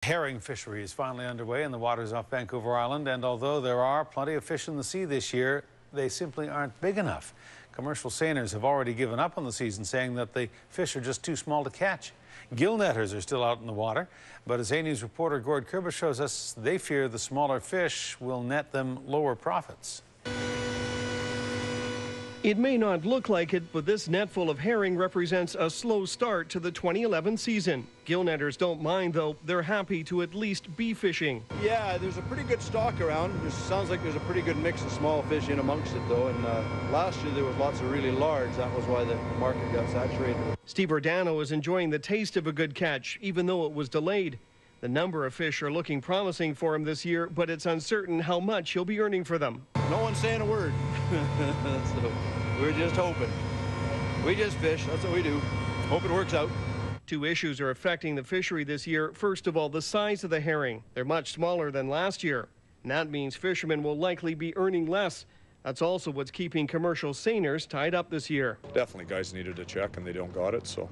Herring fishery is finally underway in the waters off Vancouver Island, and although there are plenty of fish in the sea this year, they simply aren't big enough. Commercial seiners have already given up on the season, saying that the fish are just too small to catch. Gillnetters are still out in the water, but as A News reporter Gord Kurbis shows us, they fear the smaller fish will net them lower profits. It may not look like it, but this net full of herring represents a slow start to the 2011 season. Gillnetters don't mind, though. They're happy to at least be fishing. Yeah, there's a pretty good stock around. It sounds like there's a pretty good mix of small fish in amongst it, though. And last year there was lots of really large. That was why the market got saturated. Steve Ordano is enjoying the taste of a good catch, even though it was delayed. The number of fish are looking promising for him this year, but it's uncertain how much he'll be earning for them. No one's saying a word. So we're just hoping. We just fish. That's what we do. Hope it works out. Two issues are affecting the fishery this year. First of all, the size of the herring. They're much smaller than last year. And that means fishermen will likely be earning less. That's also what's keeping commercial seiners tied up this year. Definitely guys needed a check and they don't got it, so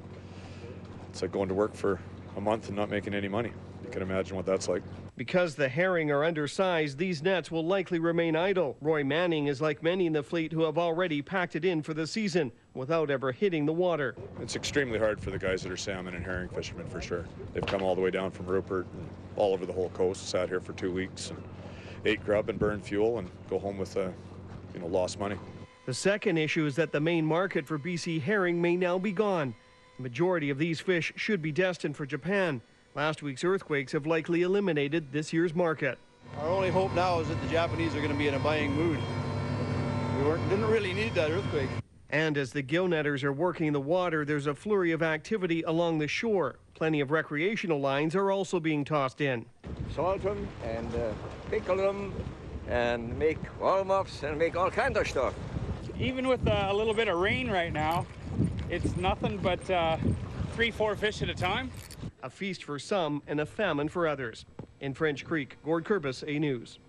it's like going to work for a month and not making any money. You can imagine what that's like. Because the herring are undersized, these nets will likely remain idle. Roy Manning is like many in the fleet who have already packed it in for the season without ever hitting the water. It's extremely hard for the guys that are salmon and herring fishermen, for sure. They've come all the way down from Rupert and all over the whole coast, sat here for 2 weeks and ate grub and burned fuel and go home with lost money. The second issue is that the main market for BC herring may now be gone. The majority of these fish should be destined for Japan. Last week's earthquakes have likely eliminated this year's market. Our only hope now is that the Japanese are going to be in a buying mood. Didn't really need that earthquake. And as the Gillnetters are working the water, there's a flurry of activity along the shore. Plenty of recreational lines are also being tossed in. Salt them and pickle them and make warm-ups and make all kinds of stuff. Even with a little bit of rain right now, it's nothing but 3-4 fish at a time. A feast for some and a famine for others. In French Creek, Gord Kurbis, A News.